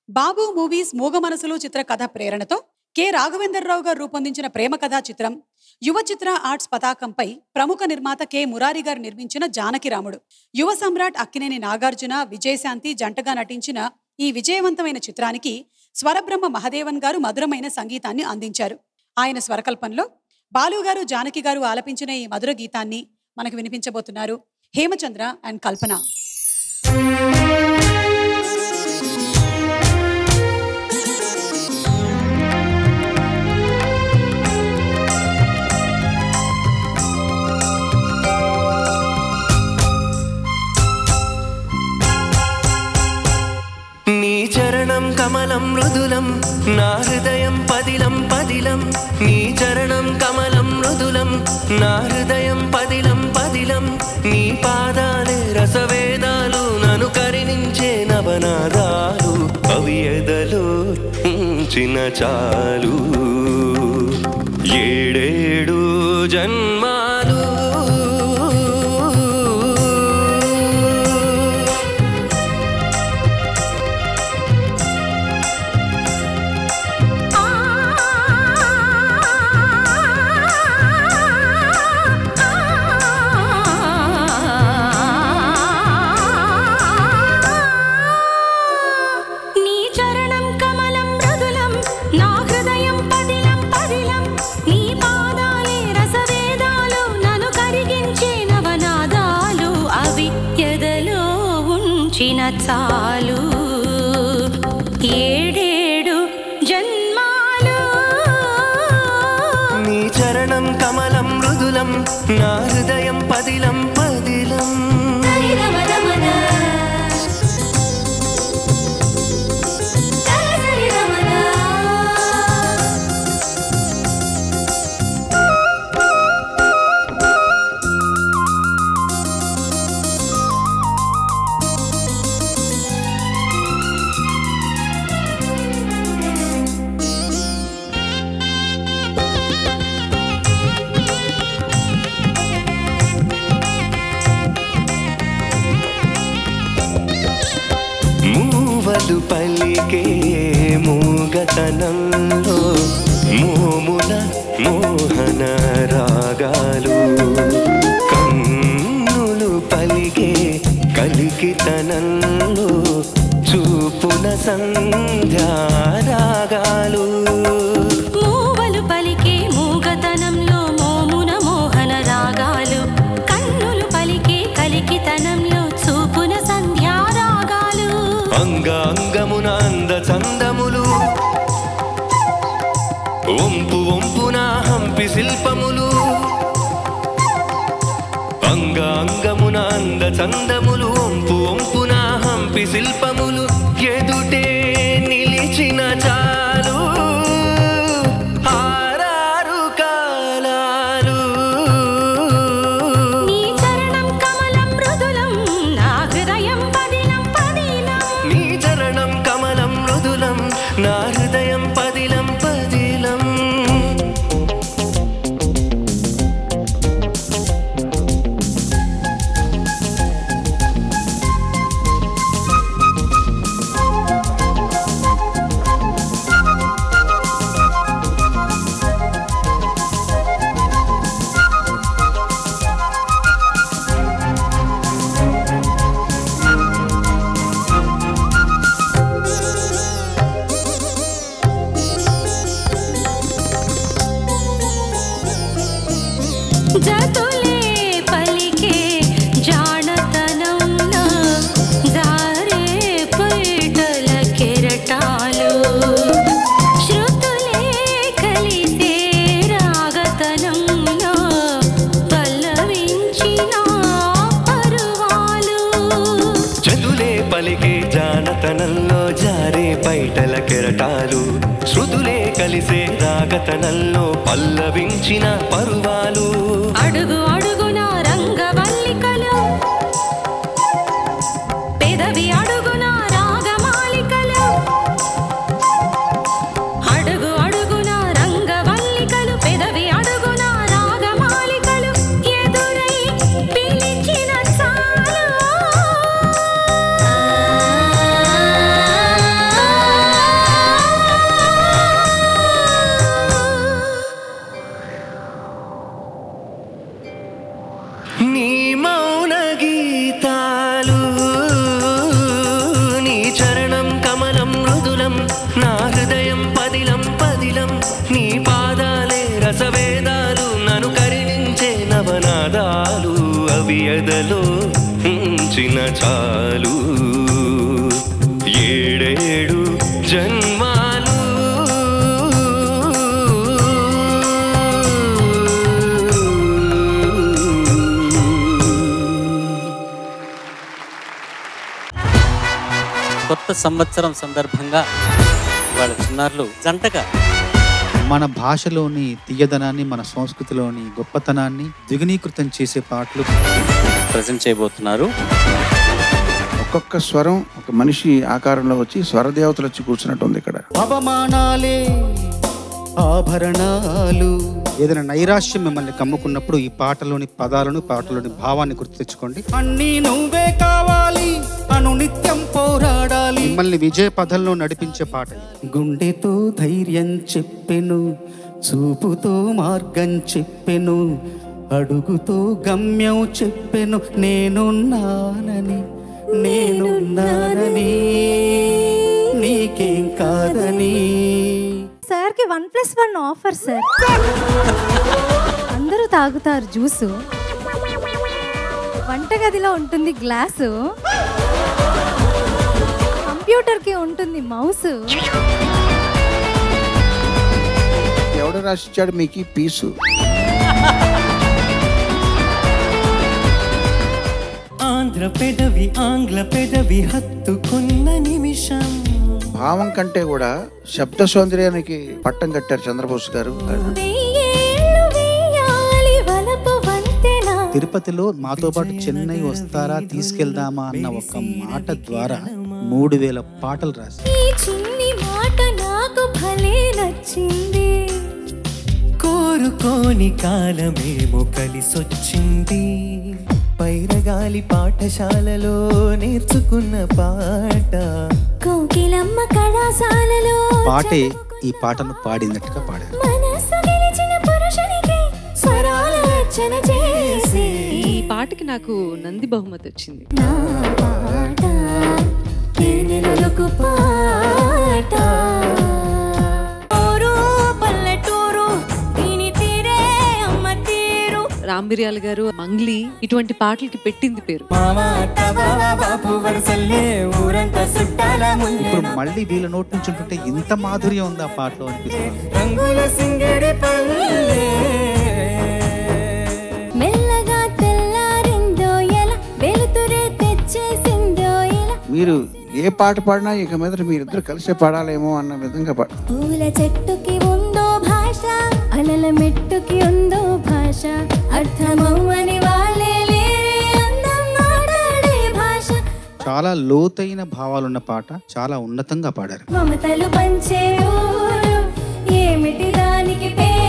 బాబు movies మూగ మనసులు చిత్ర కథ ప్రేరణతో కె రాఘవేంద్రరావు గారు రూపొందించిన ప్రేమ కథా చిత్రం యువ చిత్ర ఆర్ట్స్ పతాకంపై ప్రముఖ నిర్మాత కె మురారి గారు నిర్మించిన జానకిరాముడు. యువ సమ్రాట్ అక్కినేని నాగార్జున, విజయశాంతి జంటగా నటించిన ఈ విజయవంతమైన చిత్రానికి స్వరబ్రహ్మ మహదేవన్ గారు మధురమైన సంగీతాన్ని అందించారు. ఆయన స్వరకల్పంలో బాలు గారు, జానకి గారు ఆలపించిన ఈ మధుర గీతాన్ని మనకు వినిపించబోతున్నారు హేమచంద్ర అండ్ కల్పన. నీ చరణం కమలం మృదులం, నా హృదయం పదిలం పదిలం. నీ చరణం కమలం మృదులం, నా హృదయం పదిలం పదిలం. నీ పాదాలే రసవేదాలు, నన్ను కరిణించే నవనాదాలు. అవి ఎదలో ఉంచిన చాలు ఏడేడు జన్మాలు. చాలు ఏడేడు జన్మాలు. నీ చరణం కమలం మృదులం, నా హృదయం పదిలం పదిలం. మూవలు పలికే మూగతనంలో మోముల మోహన రాగాలు. కన్నులు పలికే కలికితనంలో చూపుల సంధ్యారాగాలు. మూవలు పలికే మూగతనంలో మోమున మోహన రాగాలు. కన్నులు పలికే కలికితనంలో చూపున సంధ్యారాగాలు. అంగమున అంద చందములు, వంపు వంపున హంపి శిల్పములు. అంగమున అంద చందములు, వంపు వంపున హంపి శిల్పములు. ఎదుటే నిలిచిన చాలు ఆరారు కాలాలు. నీ చరణం కమలం మృదులం, నా హృదయం పదిలం పదిలం. నీ చరణం కమలం మృదులం, నా హృదయం పదిలం పదిలం. జతులే పలికే జానతనంలో జారే పైటల కెరటాలు. శృతులే కలిసే రాగతనంలో పల్లవించిన పరువాలు. చదులే పలికే జానతనంలో జారే పైటల కెరటాలు. శృతులే కలిసే రాగతనంలో పల్లవించిన పరువాలు. అడుగు అడుగున రంగవల్లికలు, పెదవి అడుగున రాగమాలికలు. అడుగు అడుగున రంగవల్లికలు, పెదవి అడుగున రాగమాలికలు. ఎదురై పిలిచిన చాలు వ్యధలో ఉంచిన చాలు ఏడేడు జన్మాలు. కొత్త సంవత్సరం సందర్భంగా వాళ్ళ చిన్నారులు జంటగా మన భాషలోని తీయదనాన్ని, మన సంస్కృతిలోని గొప్పతనాన్ని ద్విగుణీకృతం చేసే పాటలు ప్రజెంట్ చేయబోతున్నారు. ఒక్కొక్క స్వరం ఒక మనిషి ఆకారంలో వచ్చి స్వరదేవతలు వచ్చి కూర్చున్నట్టు ఉంది ఇక్కడ. అవమానాలే ఆభరణాలు. ఏదైనా నైరాశ్యం మిమ్మల్ని కమ్ముకున్నప్పుడు ఈ పాటలోని పదాలను, పాటలోని భావాన్ని గుర్తు తెచ్చుకోండి. అన్నీ నువ్వే కావాలి అను నిత్యం పోరాడాలి. మిమ్మల్ని విజయ పథంలో నడిపించే పాట. గుండెతో ధైర్యం చెప్పెను, చూపుతో మార్గం చెప్పెను, అడుగుతో గమ్యం చెప్పెను, నేనున్నానని నేనున్నానని నీకేం కాదని. సార్కి 1+1 ఆఫర్ సార్. అందరూ తాగుతారు జ్యూసు, వంటగదిలో ఉంటుంది గ్లాసు, కంప్యూటర్కి ఉంటుంది మౌసు. ఎవడు రాసిచ్చాడు మీకు ఈ పీసు? ఆంగ్ల పెదవి హత్తుకున్న నిమిషం. భావం కంటే కూడా శబ్ద సౌందర్యానికి పట్టం కట్టారు చంద్రబోస్ గారు. తిరుపతిలో మాతో పాటు చెన్నై వస్తారా, తీసుకెళ్దామా అన్న ఒక మాట ద్వారా 3000 పాటలు రాసి కోరుకోని కాలమేమో కలిసొచ్చింది, పైరగాలి పాఠశాలలో నేర్చుకున్న పాట, కోకిలమ్మ కళాశాలలో పాటే ఈ పాటను పాడినట్టుగా పాడారు. ఈ పాటకి నాకు నంది బహుమతి వచ్చింది. రాంబిర్యాల గారు మంగ్లీ ఇటువంటి పాటలకి పెట్టింది పేరు. ఇప్పుడు మళ్ళీ వీళ్ళ నోటి నుంచి ఉంటుంటే ఇంత మాధుర్యం ఉంది ఆ పాటలో అనిపిస్తుంది. మీరు ఏ పాట పాడినా ఇక మీద మీరిద్దరు కలిసే పాడాలేమో అన్న విధంగా పూల చెట్టుకి ఉందో భాష, అలల మెట్టుకి ఉందో భాష, అర్థమవ్వని వాళ్ళే లేరే అందం మాట్లాడే భాష. చాలా లోతైన భావాలున్న పాట, చాలా ఉన్నతంగా పాడారు. మమతలు పంచే ఊరు ఏమిటి దానికి పేరు?